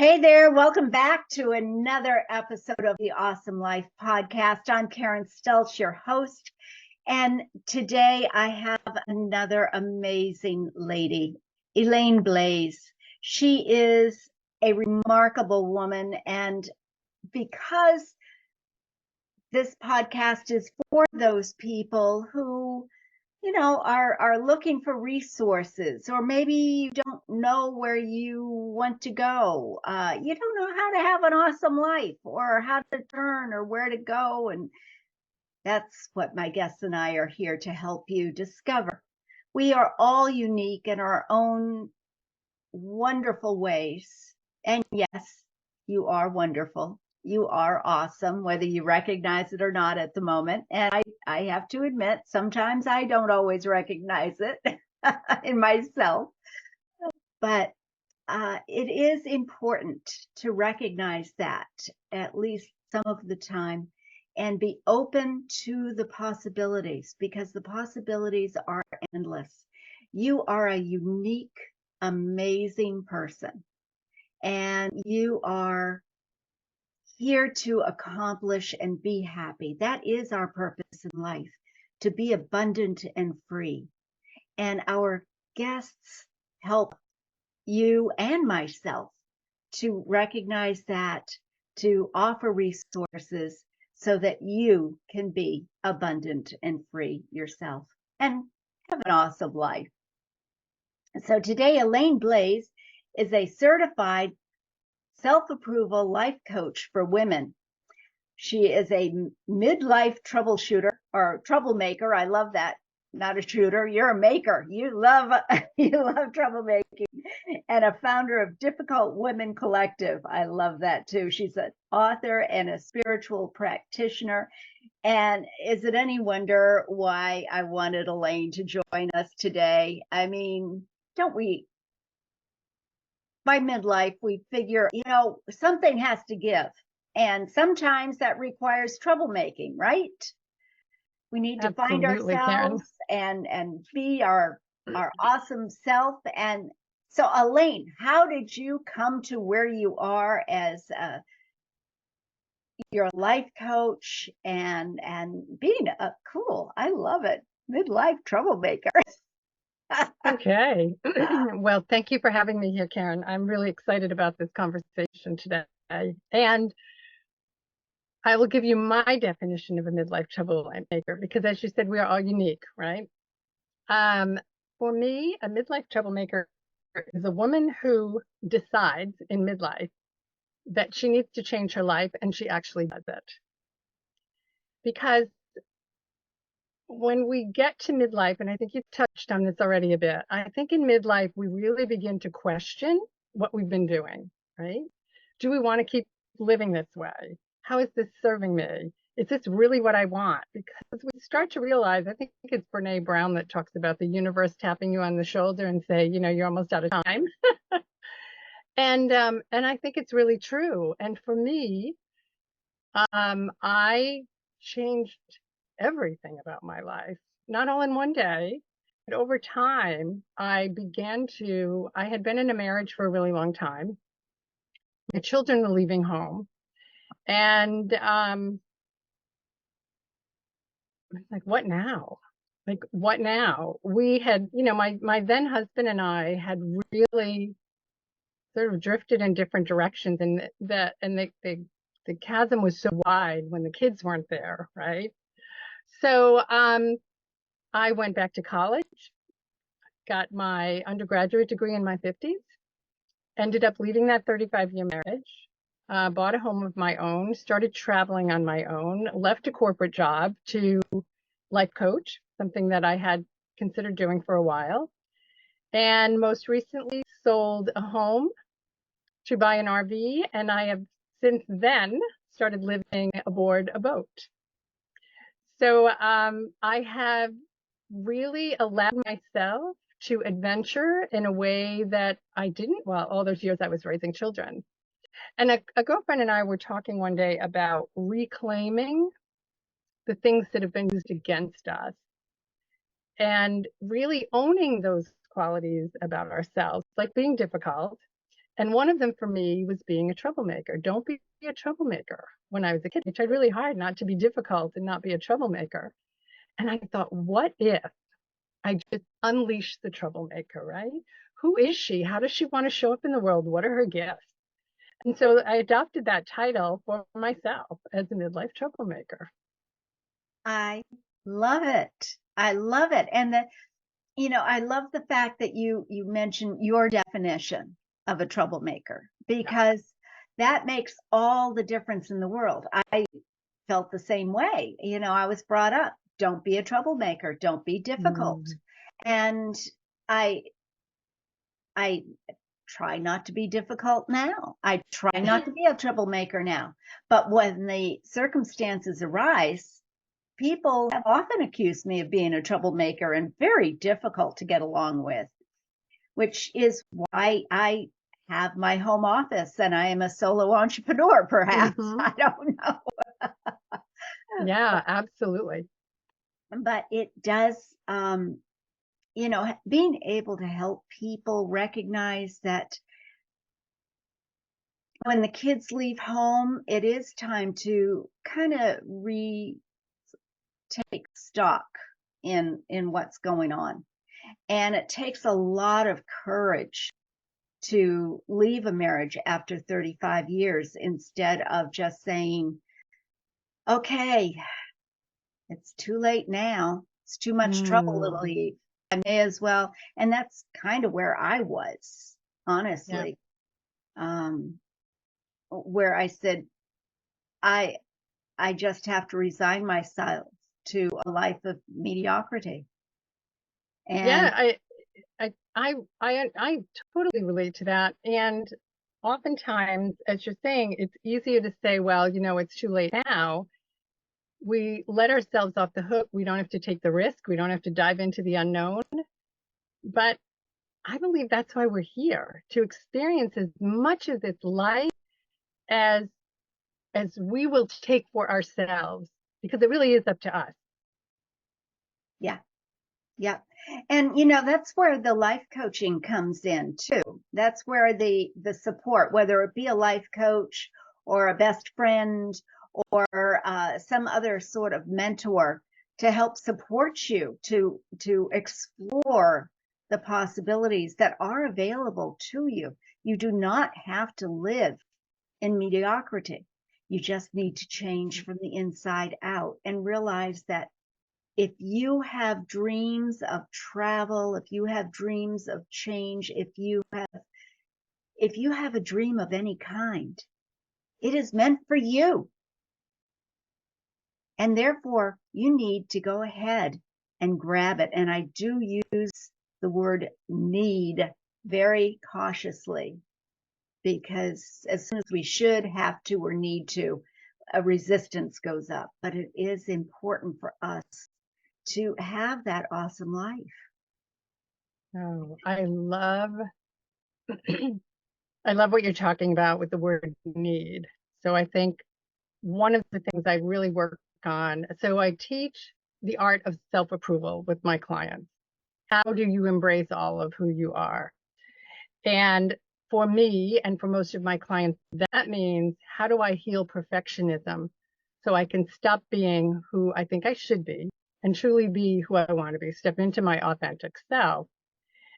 Hey there, welcome back to another episode of the Awesome Life podcast. I'm Karen Stelz, your host, and today I have another amazing lady, Elaine Blais. She is a remarkable woman, and because this podcast is for those people who are looking for resources, or maybe you don't know where you want to go. You don't know how to have an awesome life, or how to turn, or where to go. And that's what my guests and I are here to help you discover. We are all unique in our own wonderful ways. And yes, you are wonderful. You are awesome, whether you recognize it or not at the moment. And I have to admit, sometimes I don't always recognize it in myself. But it is important to recognize that at least some of the time and be open to the possibilities, because the possibilities are endless. You are a unique, amazing person, and you are here to accomplish and be happy. That is our purpose in life, to be abundant and free. And our guests help you and myself to recognize that, to offer resources so that you can be abundant and free yourself and have an awesome life. So today, Elaine Blais is a certified self-approval life coach for women. She is a midlife troubleshooter or troublemaker. I love that. Not a shooter, you're a maker. You love troublemaking, and a founder of Difficult Women Collective. I love that too. She's an author and a spiritual practitioner. And is it any wonder why I wanted Elaine to join us today? I mean, don't we? By midlife, we figure, something has to give. And sometimes that requires troublemaking, right? We need to find Absolutely, Karen. ourselves and be our awesome self. And so, Elaine, how did you come to where you are as your life coach and being a cool? I love it, midlife troublemaker. Okay. Well, thank you for having me here, Karen. I'm really excited about this conversation today. And I will give you my definition of a midlife troublemaker, because as you said, we are all unique, right? For me, a midlife troublemaker is a woman who decides in midlife that she needs to change her life, and she actually does it. Because when we get to midlife, and I think you've touched on this already a bit, I think in midlife, we really begin to question what we've been doing, right? Do we want to keep living this way? How is this serving me? Is this really what I want? Because we start to realize, I think it's Brene Brown that talks about the universe tapping you on the shoulder and say, you're almost out of time. And I think it's really true. And for me, I changed everything about my life, not all in one day, but over time. I had been in a marriage for a really long time. My children were leaving home, and I was like, what now? Like, what now? We had, my then husband and I had really sort of drifted in different directions, and the chasm was so wide when the kids weren't there, right? So I went back to college, got my undergraduate degree in my 50s, ended up leaving that 35-year marriage, bought a home of my own, started traveling on my own, left a corporate job to life coach, something that I had considered doing for a while, and most recently sold a home to buy an RV, and I have since then started living aboard a boat. So I have really allowed myself to adventure in a way that I didn't, well, all those years I was raising children. And a girlfriend and I were talking one day about reclaiming the things that have been used against us and really owning those qualities about ourselves, like being difficult And one of them for me was being a troublemaker. Don't be a troublemaker. When I was a kid, I tried really hard not to be difficult and not be a troublemaker. And I thought, what if I just unleash the troublemaker, right? Who is she? How does she want to show up in the world? What are her gifts? And so I adopted that title for myself as a midlife troublemaker. I love it. I love it. And I love the fact that you mentioned your definition of a troublemaker, because that makes all the difference in the world. I felt the same way. I was brought up, don't be a troublemaker, don't be difficult. And I I try not to be difficult now. I try not to be a troublemaker now. But when the circumstances arise, people have often accused me of being a troublemaker and very difficult to get along with, which is why I have my home office and I am a solo entrepreneur, perhaps. I don't know. Yeah, absolutely. But it does, being able to help people recognize that when the kids leave home, it is time to kind of take stock in what's going on. And it takes a lot of courage to leave a marriage after 35 years instead of just saying, okay, it's too late now. It's too much trouble to leave. I may as well. And that's kind of where I was, honestly. Where I said, I just have to resign myself to a life of mediocrity. And yeah, I totally relate to that. And oftentimes, as you're saying, it's easier to say, well, it's too late now. We let ourselves off the hook. We don't have to take the risk. We don't have to dive into the unknown. But I believe that's why we're here, to experience as much of this life as we will take for ourselves, because it really is up to us. Yeah. Yeah. And that's where the life coaching comes in too. That's where the support, whether it be a life coach or a best friend or some other sort of mentor, to help support you to explore the possibilities that are available to you. You do not have to live in mediocrity. You just need to change from the inside out and realize that if you have dreams of travel, if you have dreams of change, if you have a dream of any kind, it is meant for you. And therefore, you need to go ahead and grab it. And I do use the word need very cautiously, because as soon as we should, have to, or need to, a resistance goes up. But it is important for us to have that awesome life. Oh, I love what you're talking about with the word need. So I think one of the things I really work on, so I teach the art of self-approval with my clients. How do you embrace all of who you are? And for me, and for most of my clients, that means, how do I heal perfectionism so I can stop being who I think I should be and truly be who I want to be, step into my authentic self?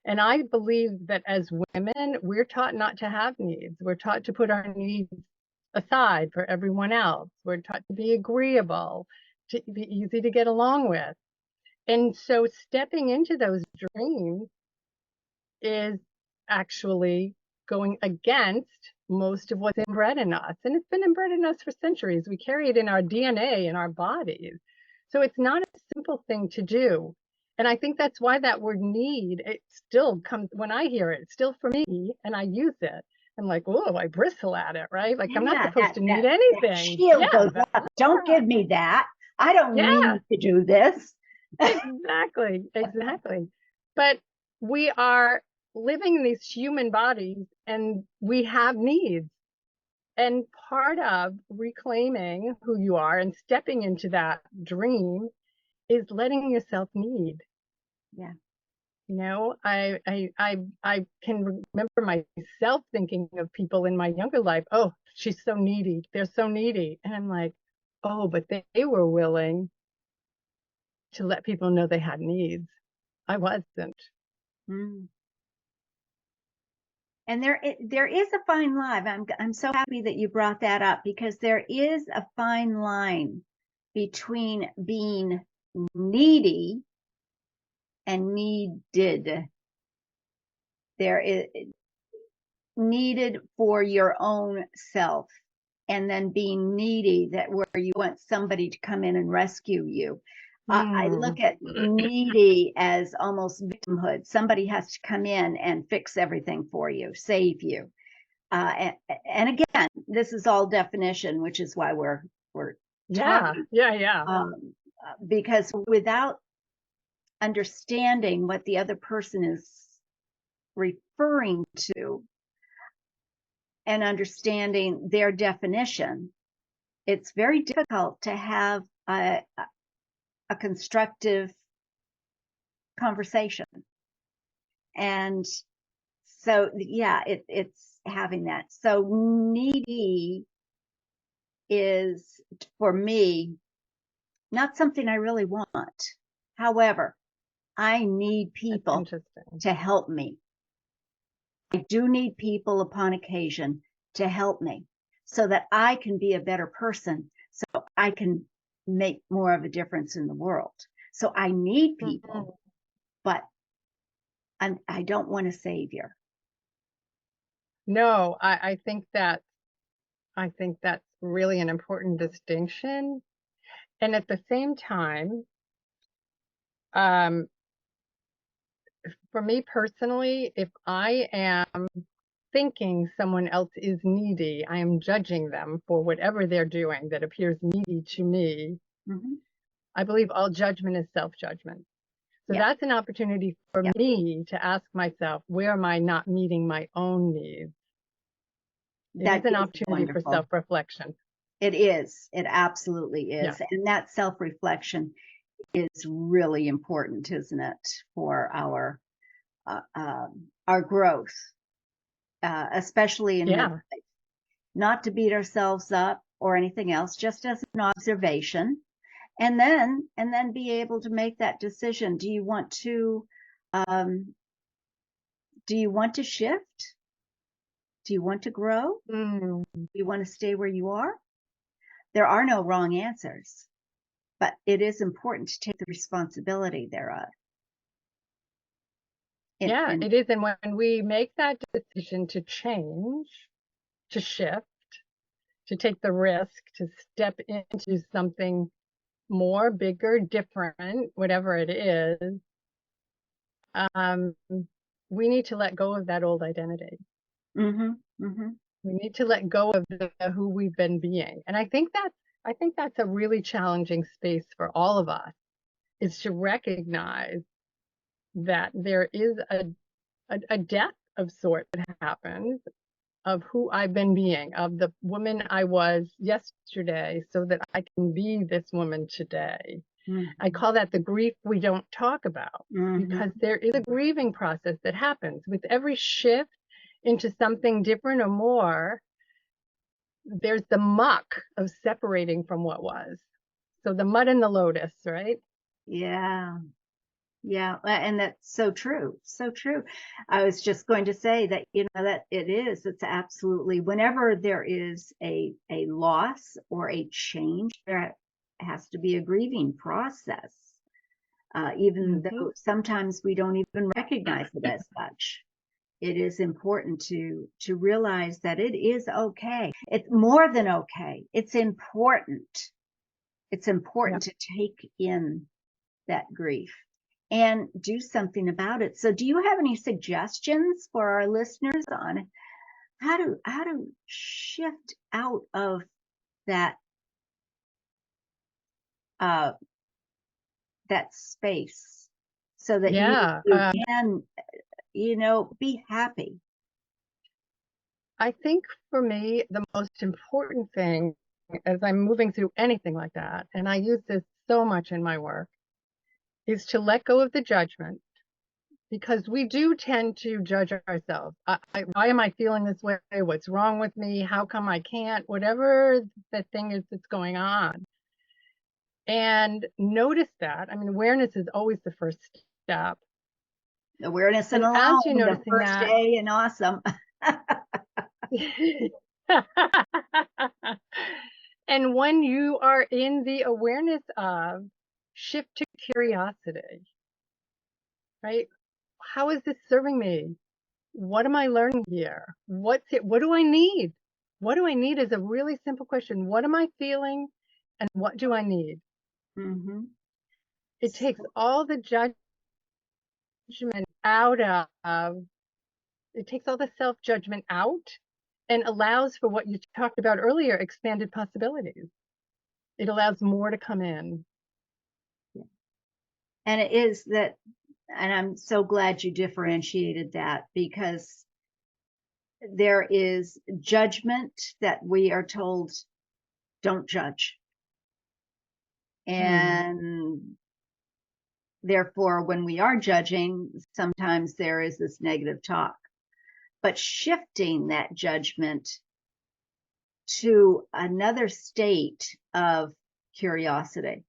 And I believe that as women, we're taught not to have needs. We're taught to put our needs aside for everyone else. We're taught to be agreeable, to be easy to get along with. And so stepping into those dreams is actually going against most of what's inbred in us. And it's been inbred in us for centuries. We carry it in our DNA, in our bodies. So it's not a simple thing to do. And I think that's why that word need, it still comes, when I hear it, still for me, and I use it, I'm like, oh, I bristle at it, right? Like, I'm not supposed to need anything. That shield goes up. Don't give me that. I don't need to do this. Exactly. But we are living in these human bodies and we have needs. And part of reclaiming who you are and stepping into that dream is letting yourself need. Yeah. I can remember myself thinking of people in my younger life, oh, she's so needy. They're so needy. And I'm like, oh, but they were willing to let people know they had needs. I wasn't. Mm. And there is a fine line. I'm so happy that you brought that up, because there is a fine line between being needy and needed. There is needed for your own self, and then being needy, that where you want somebody to come in and rescue you. I look at needy as almost victimhood. Somebody has to come in and fix everything for you, save you. And again, this is all definition, which is why we're talking. Yeah. Because without understanding what the other person is referring to and understanding their definition, it's very difficult to have a constructive conversation. And so, yeah, it's having that. So needy is, for me, not something I really want. However, I need people to help me. I do need people upon occasion to help me, so that I can be a better person, so I can make more of a difference in the world. So I need people, but I don't want a savior. No, I think that's really an important distinction. And at the same time, for me personally, if I am thinking someone else is needy, I am judging them for whatever they're doing that appears needy to me. Mm-hmm. I believe all judgment is self-judgment. So that's an opportunity for me to ask myself, where am I not meeting my own needs? It is an opportunity for self-reflection. It is. It absolutely is. Yeah. And that self-reflection is really important, isn't it, for our growth, especially in midlife. Not to beat ourselves up or anything else, just as an observation, and then be able to make that decision. Do you want to shift? Do you want to grow? Do you want to stay where you are? There are no wrong answers, but it is important to take the responsibility thereof. It is. And when we make that decision to change, to shift, to take the risk, to step into something more, bigger, different, whatever it is, we need to let go of that old identity. We need to let go of who we've been being. And I think that's a really challenging space for all of us, is to recognize that there is a death of sort that happens of who I've been being, of the woman I was yesterday, so that I can be this woman today. I call that the grief we don't talk about, because there is a grieving process that happens with every shift into something different or more. There's the muck of separating from what was. So the mud and the lotus, right? Yeah. And that's so true. So true. I was just going to say that, that it's absolutely, whenever there is a loss or a change, there has to be a grieving process. Even though sometimes we don't even recognize it as such. It is important to realize that it is okay. It's more than okay. It's important. It's important to take in that grief and do something about it. So do you have any suggestions for our listeners on how to shift out of that that space, so that you can be happy? I think for me, the most important thing as I'm moving through anything like that, and I use this so much in my work, is to let go of the judgment, because we do tend to judge ourselves. Why am I feeling this way? What's wrong with me? How come I can't? Whatever the thing is that's going on. And notice that. I mean, awareness is always the first step. Awareness and And alone, as you're the noticing first that, day and awesome. and when you are in the awareness of, shift to curiosity, right? How is this serving me? What am I learning here? What's it? What do I need? What do I need is a really simple question. What am I feeling? And what do I need? Mm-hmm. It takes all the judgment out of, it takes all the self-judgment out and allows for what you talked about earlier, expanded possibilities. It allows more to come in. And it is that, and I'm so glad you differentiated that, because there is judgment that we are told, don't judge. And therefore, when we are judging, sometimes there is this negative talk. But shifting that judgment to another state of curiosity.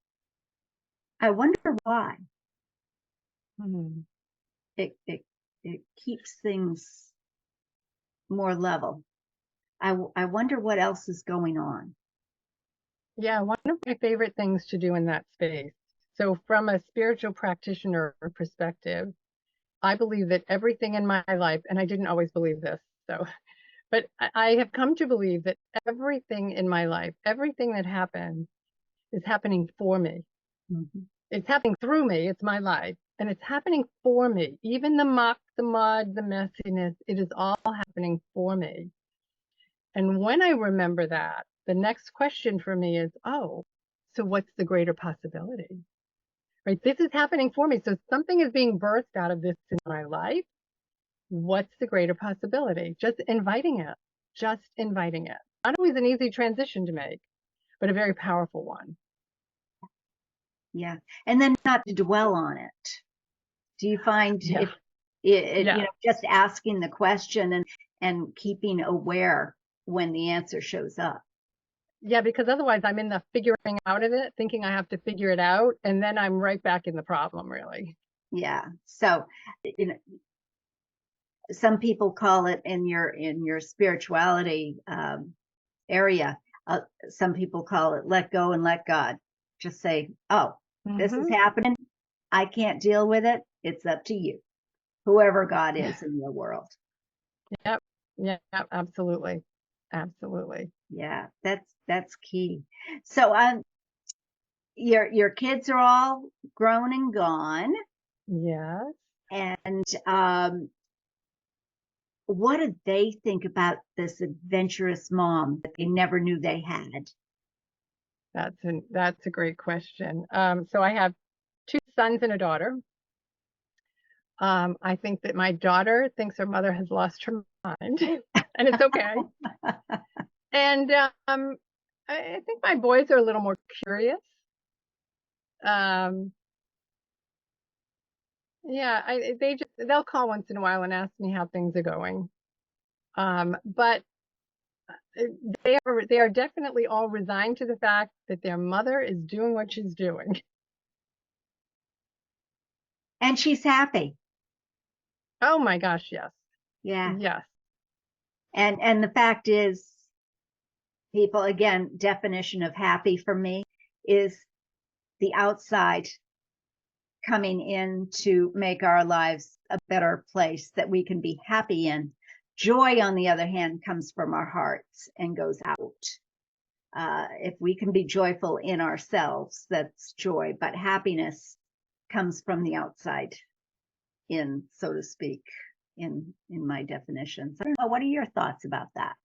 I wonder why. It keeps things more level. I wonder what else is going on. Yeah, one of my favorite things to do in that space. So from a spiritual practitioner perspective, I believe that everything in my life, and I didn't always believe this, so, but I have come to believe that everything in my life, everything that happens is happening for me. Mm-hmm. It's happening through me. It's my life. And it's happening for me. Even the muck, the mud, the messiness, it is all happening for me. And when I remember that, the next question for me is, oh, so what's the greater possibility? Right? This is happening for me. So something is being birthed out of this in my life. What's the greater possibility? Just inviting it. Just inviting it. Not always an easy transition to make, but a very powerful one. Yeah. And then not to dwell on it. Do you find Yeah. you know, just asking the question and keeping aware when the answer shows up? Yeah, because otherwise I'm in the figuring out of it, thinking I have to figure it out, and then I'm right back in the problem, really. Yeah. So, you know, some people call it in your spirituality area. Some people call it let go and let God. Just say, oh, this is happening. I can't deal with it. It's up to you, whoever God is in your world. Yep. Yeah, absolutely. Absolutely. Yeah, that's key. So your kids are all grown and gone. Yes. And what did they think about this adventurous mom that they never knew they had? That's a great question. So I have two sons and a daughter. I think that my daughter thinks her mother has lost her mind, and it's okay. And I think my boys are a little more curious. Yeah, they'll call once in a while and ask me how things are going. But they are definitely all resigned to the fact that their mother is doing what she's doing. And she's happy. Oh my gosh, yes. Yeah. Yes. And the fact is, people, again, definition of happy for me is the outside coming in to make our lives a better place that we can be happy in. Joy, on the other hand, comes from our hearts and goes out. If we can be joyful in ourselves, that's joy. But happiness comes from the outside in, so to speak, in my definitions. I don't know. What are your thoughts about that,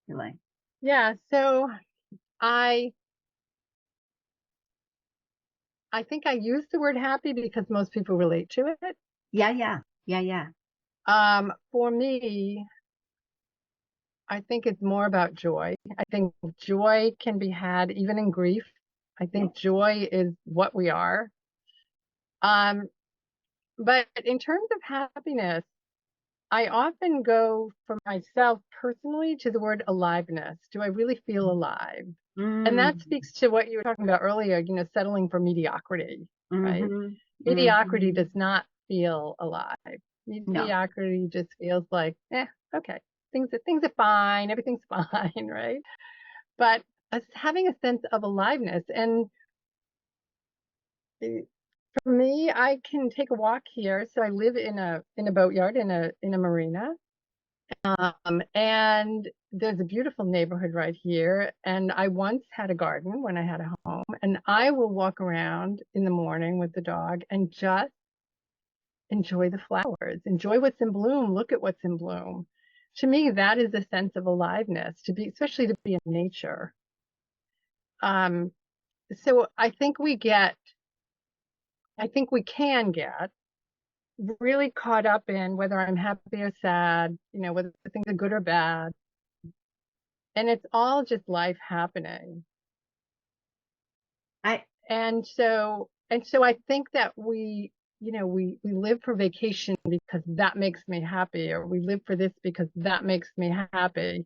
Elaine? Yeah. So I think I use the word happy because most people relate to it. Yeah. For me, I think it's more about joy. I think joy can be had even in grief. I think joy is what we are. But in terms of happiness, I often go for myself personally to the word aliveness. Do I really feel alive? And that Mm, speaks to what you were talking about earlier, settling for mediocrity, right? mm-hmm, Mediocrity mm-hmm. does not feel alive. No, Mediocrity just feels like, okay, things are fine, everything's fine, right? But having a sense of aliveness, and for me, I can take a walk here. So I live in a boatyard in a marina. And there's a beautiful neighborhood right here. And I once had a garden when I had a home, and I will walk around in the morning with the dog and just enjoy the flowers, enjoy what's in bloom, look at what's in bloom. To me, that is a sense of aliveness, especially to be in nature. Um, so I think we can get really caught up in whether I'm happy or sad, whether things are good or bad. And it's all just life happening. I And so I think that we live for vacation because that makes me happy, or we live for this because that makes me happy.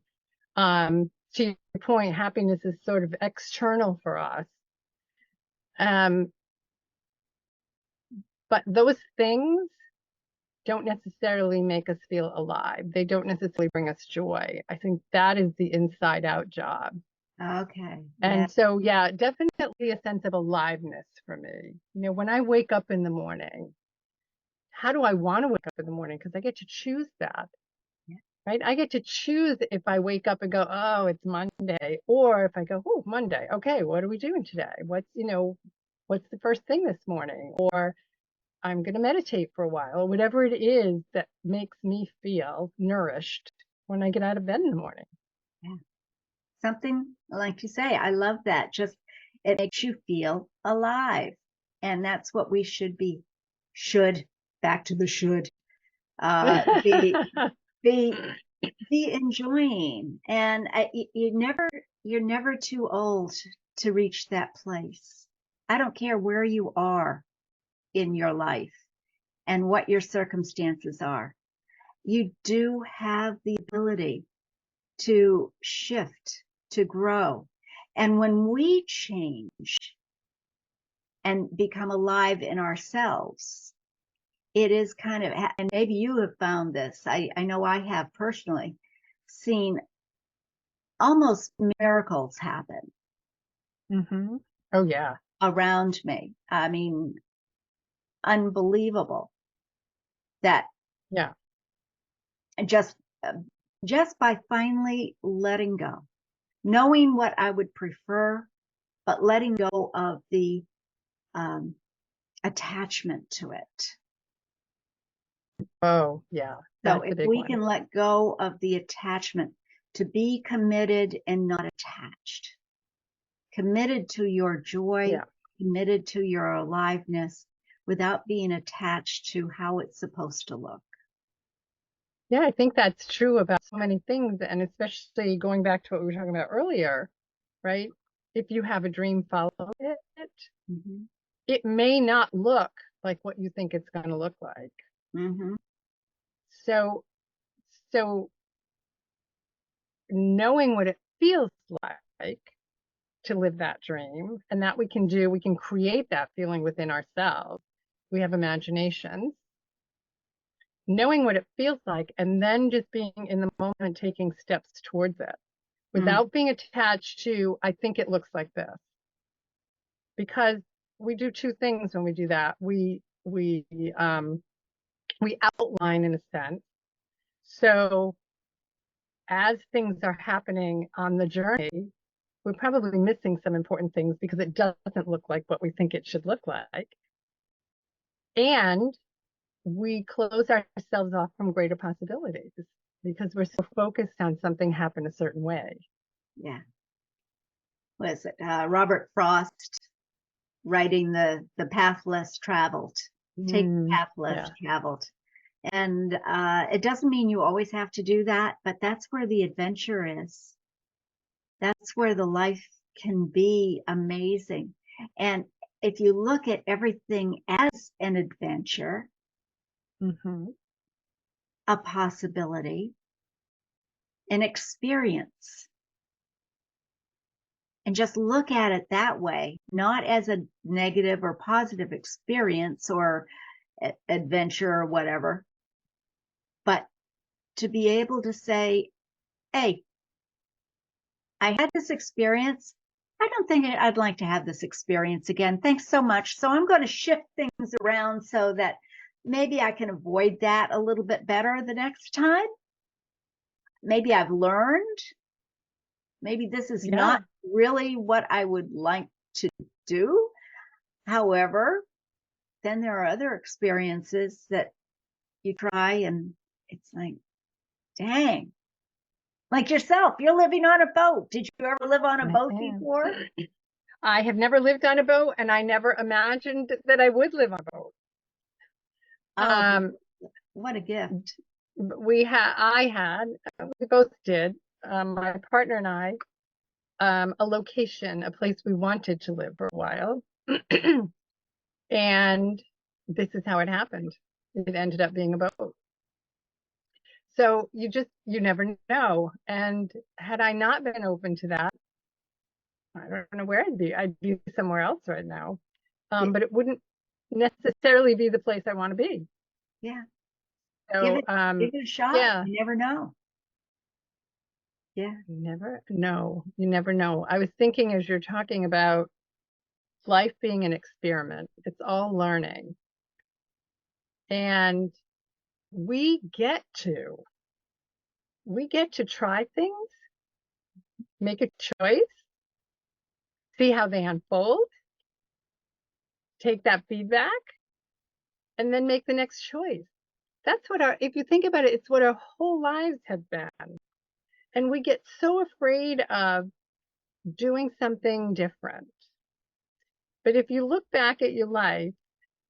To your point, happiness is sort of external for us. Um, but those things don't necessarily make us feel alive. They don't necessarily bring us joy. I think that is the inside out job. okay, yeah, And so, yeah, definitely a sense of aliveness for me. When I wake up in the morning, how do I want to wake up in the morning? Because I get to choose that, yeah, right? I get to choose if I wake up and go, oh, it's Monday, or if I go, oh, Monday. Okay, what are we doing today? What's the first thing this morning? Or I'm going to meditate for a while, or whatever it is that makes me feel nourished when I get out of bed in the morning. yeah. Something like you say, I love that. Just it makes you feel alive, and that's what we should back to the should uh, be be be enjoying. And you're never too old to reach that place. I don't care where you are in your life and what your circumstances are. You do have the ability to shift, to grow. And when we change and become alive in ourselves, it is kind of, and maybe you have found this, I know I have personally seen almost miracles happen Mm-hmm. Oh, yeah. around me. I mean, unbelievable that Yeah. just just by finally letting go, knowing what I would prefer, but letting go of the um, attachment to it. Oh, yeah. So That's a if big we one. can let go of the attachment, to be committed and not attached, committed to your joy, Yeah. committed to your aliveness without being attached to how it's supposed to look. Yeah, I think that's true about so many things. And especially going back to what we were talking about earlier, right? If you have a dream, follow it. Mm-hmm. It may not look like what you think it's going to look like. Mm-hmm. So, so knowing what it feels like to live that dream, and that we can create that feeling within ourselves. We have imaginations, knowing what it feels like, and then just being in the moment, taking steps towards it Mm-hmm. without being attached to, I think it looks like this. Because we do two things when we do that. We outline in a sense. So as things are happening on the journey, we're probably missing some important things because it doesn't look like what we think it should look like. And we close ourselves off from greater possibilities because we're so focused on something happen a certain way. Yeah. What is it? Robert Frost writing the path less traveled. Take the path less Yeah. traveled. And it doesn't mean you always have to do that, but that's where the adventure is. That's where the life can be amazing. And if you look at everything as an adventure, a possibility, an experience. And just look at it that way, not as a negative or positive experience or adventure or whatever, but to be able to say, hey, I had this experience. I don't think I'd like to have this experience again. Thanks so much. So I'm going to shift things around so that maybe I can avoid that a little bit better the next time. Maybe I've learned. Maybe this is not really what I would like to do. However, then there are other experiences that you try and it's like, dang, like yourself, you're living on a boat. Did you ever live on a boat before? I have never lived on a boat, and I never imagined that I would live on a boat. Oh, what a gift. We both did, my partner and I, a location, a place we wanted to live for a while. And this is how it happened. It ended up being a boat. So you never know. And had I not been open to that, I don't know where I'd be. I'd be somewhere else right now. But it wouldn't necessarily be the place I want to be. Yeah. So, give it a shot. Yeah. You never know. Yeah. You never know. I was thinking as you're talking about life being an experiment, it's all learning. And we get to try things, make a choice, see how they unfold, take that feedback, and then make the next choice. That's what if you think about it, it's what our whole lives have been. And we get so afraid of doing something different. But if you look back at your life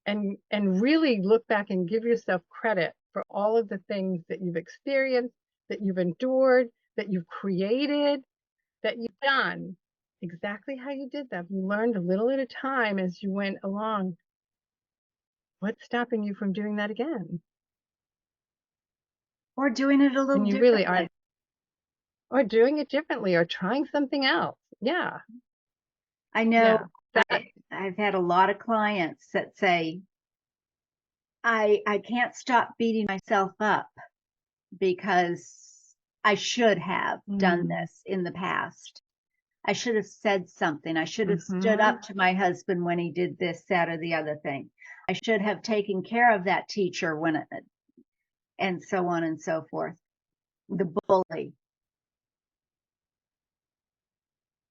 and really look back and give yourself credit for all of the things that you've experienced, that you've endured, that you've created, that you've done, exactly how you did them. You learned a little at a time as you went along. What's stopping you from doing that again? Or doing it a little differently. Really are. Or doing it differently or trying something else. Yeah. I know I've had a lot of clients that say, I can't stop beating myself up because I should have done this in the past. I should have said something. I should have stood up to my husband when he did this, that, or the other thing. I should have taken care of that teacher and so on and so forth. The bully.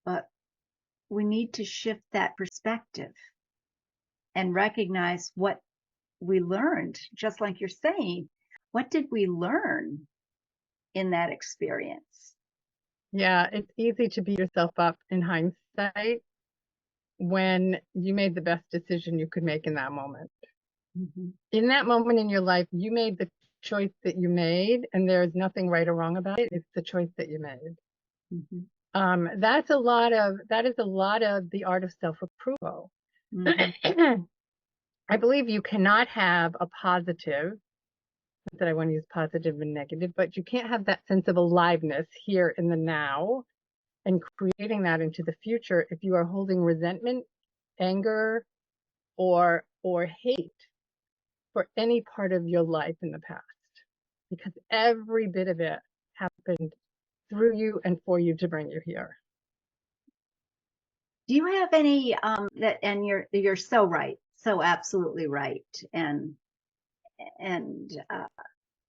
But we need to shift that perspective and recognize what we learned, just like you're saying. What did we learn in that experience? Yeah, it's easy to beat yourself up in hindsight when you made the best decision you could make in that moment. In that moment in your life, you made the choice that you made, and there is nothing right or wrong about it. It's the choice that you made. That is a lot of the art of self-approval. I believe you cannot have a positive, not that I want to use positive and negative, but you can't have that sense of aliveness here in the now and creating that into the future if you are holding resentment, anger, or hate for any part of your life in the past, because every bit of it happened through you and for you to bring you here. Do you have any and you're so right, so absolutely right, and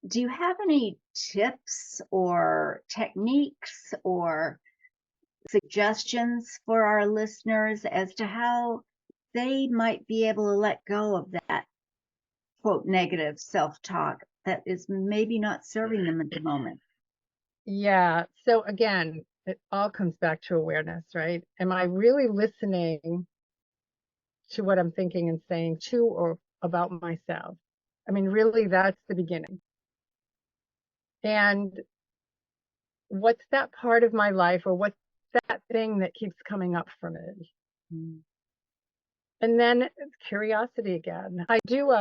do you have any tips or techniques or suggestions for our listeners as to how they might be able to let go of that quote negative self-talk that is maybe not serving them at the moment? Yeah. So again, it all comes back to awareness, right? Am I really listening to what I'm thinking and saying to or about myself? I mean, really, that's the beginning. And what's that part of my life, or what's that thing that keeps coming up for me? And then curiosity again. I do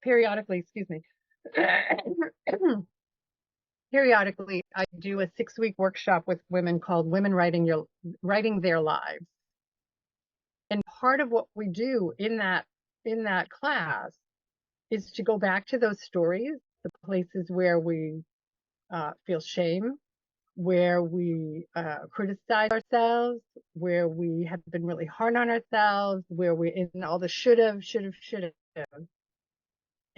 periodically, excuse me, periodically I do a 6-week workshop with women called Women Writing Their Lives. And part of what we do in that class is to go back to those stories, the places where we feel shame, where we criticize ourselves, where we have been really hard on ourselves, where we're in all the should have,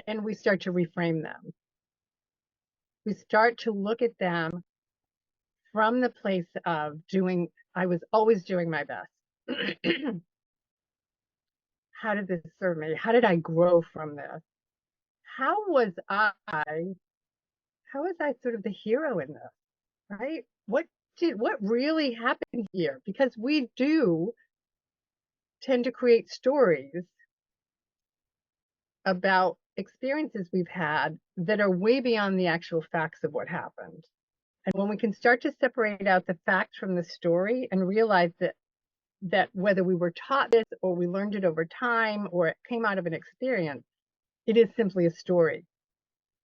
and we start to reframe them. We start to look at them from the place of I was always doing my best. How did this serve me? How did I grow from this? How was I sort of the hero in this, right? What really happened here? Because we do tend to create stories about experiences we've had that are way beyond the actual facts of what happened. And when we can start to separate out the facts from the story and realize that whether we were taught this or we learned it over time or it came out of an experience, it is simply a story.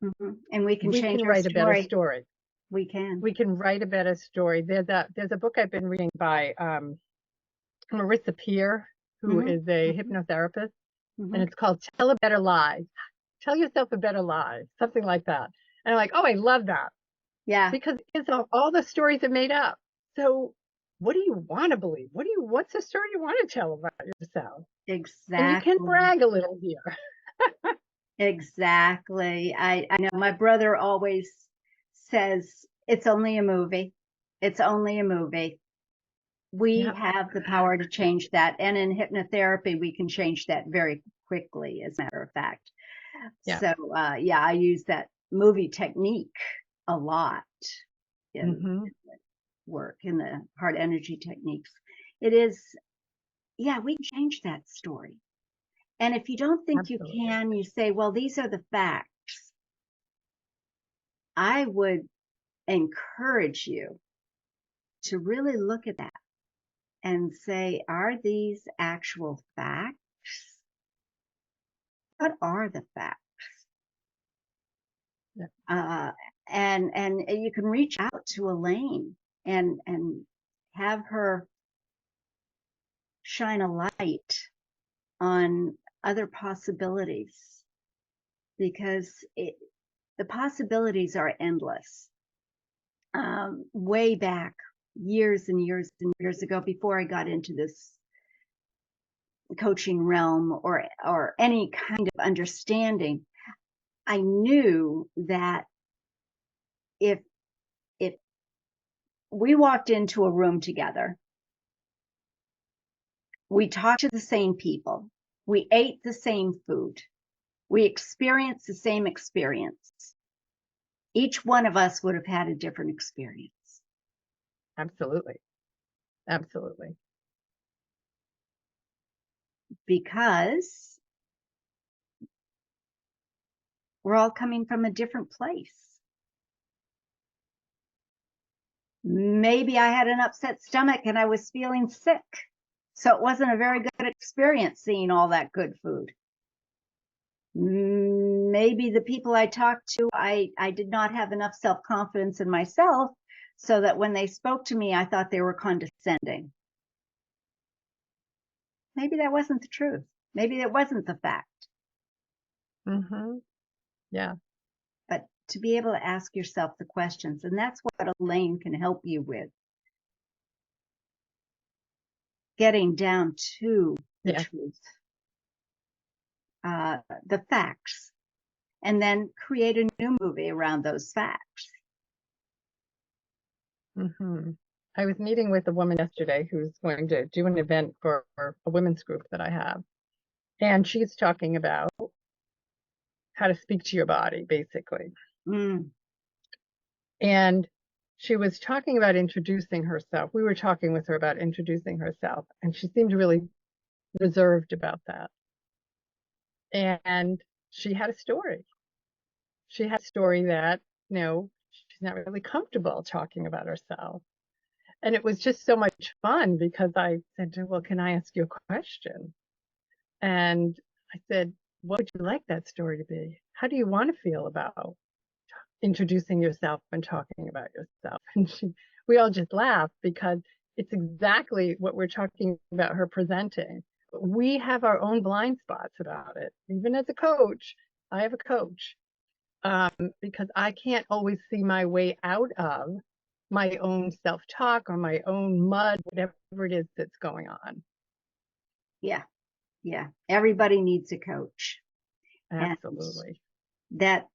Mm-hmm. And we can write a better story. We can write a better story. There's a book I've been reading by Marissa Peer, who mm-hmm. is a Mm-hmm. hypnotherapist, Mm-hmm. and it's called Tell a Better Lie. Tell yourself a better lie, something like that. And I'm like, oh, I love that. Yeah. Because all the stories are made up. So what do you want to believe? What's the story you want to tell about yourself? Exactly. And you can brag a little here. Exactly. I know my brother always says it's only a movie. It's only a movie. We have the power to change that. And in hypnotherapy, we can change that very quickly, as a matter of fact. Yeah. So, I use that movie technique a lot in work, in the heart energy techniques. It is, we can change that story. And if you don't think you can, you say, well, these are the facts. I would encourage you to really look at that and say, are these actual facts? What are the facts? Yeah. And you can reach out to Elaine and have her shine a light on other possibilities, because the possibilities are endless. Way back, years and years and years ago, before I got into this coaching realm or any kind of understanding, I knew that if we walked into a room together, we talked to the same people, we ate the same food, we experienced the same experience, each one of us would have had a different experience. Absolutely. Because we're all coming from a different place. Maybe I had an upset stomach and I was feeling sick. So it wasn't a very good experience seeing all that good food. Maybe the people I talked to, I did not have enough self-confidence in myself, so that when they spoke to me, I thought they were condescending. Maybe that wasn't the truth. Maybe that wasn't the fact. Yeah. But to be able to ask yourself the questions, and that's what Elaine can help you with. Getting down to the truth, the facts, and then create a new movie around those facts. I was meeting with a woman yesterday who's going to do an event for a women's group that I have. And she's talking about how to speak to your body, basically. And she was talking about introducing herself. We were talking with her about introducing herself, and she seemed really reserved about that. And she had a story. She had a story that, she's not really comfortable talking about herself. And it was just so much fun because I said to her, well, can I ask you a question? And I said, what would you like that story to be? How do you want to feel about introducing yourself and talking about yourself? And we all just laugh because it's exactly what we're talking about her presenting. We have our own blind spots about it. Even as a coach, I have a coach because I can't always see my way out of my own self-talk or my own mud, whatever it is that's going on. Yeah. Yeah. Everybody needs a coach. Absolutely. And that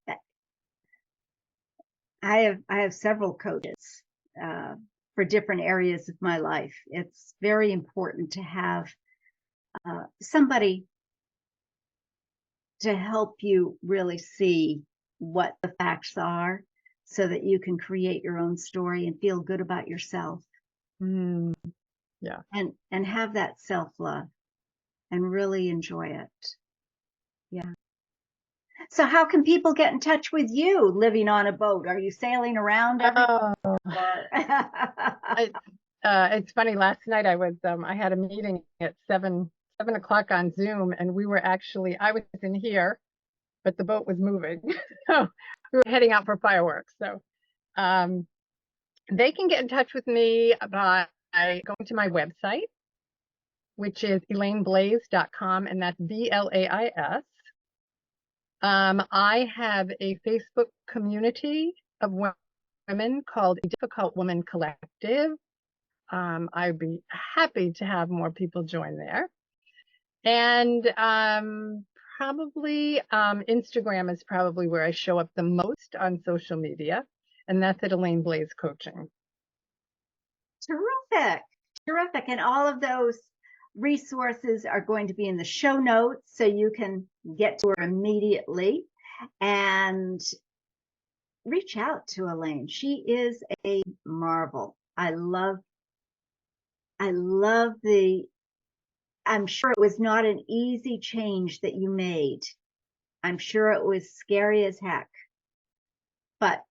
I have several coaches for different areas of my life. It's very important to have somebody to help you really see what the facts are so that you can create your own story and feel good about yourself. Yeah. And have that self-love and really enjoy it. Yeah. So how can people get in touch with you living on a boat? Are you sailing around everywhere? It's funny. Last night I had a meeting at 7 o'clock on Zoom, and I was in here, but the boat was moving. So we were heading out for fireworks. So they can get in touch with me by going to my website, which is elaineblais.com, and that's BLAIS. I have a Facebook community of women called a Difficult Woman Collective. I'd be happy to have more people join there. And probably Instagram is probably where I show up the most on social media, and that's at Elaine Blais Coaching. Terrific. Terrific. And all of those resources are going to be in the show notes so you can get to her immediately and reach out to Elaine. She is a marvel. I'm sure it was not an easy change that you made. I'm sure it was scary as heck, but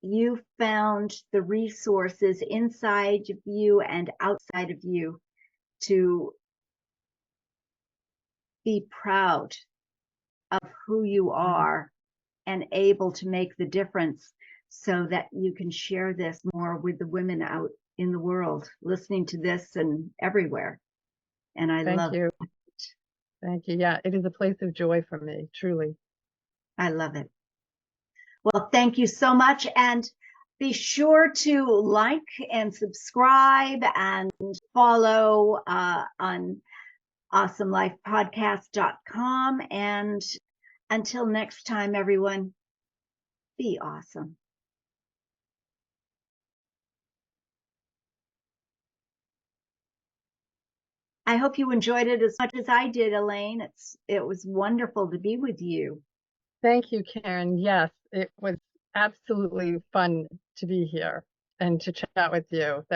you found the resources inside of you and outside of you to be proud of who you are and able to make the difference so that you can share this more with the women out in the world listening to this and everywhere. And I love you. Thank you. Yeah, it is a place of joy for me, truly. I love it. Well, thank you so much. And be sure to like and subscribe and follow on awesomelifepodcast.com. And until next time, everyone, be awesome. I hope you enjoyed it as much as I did, Elaine. It was wonderful to be with you. Thank you, Karen. Yes, it was absolutely fun to be here and to chat with you. That was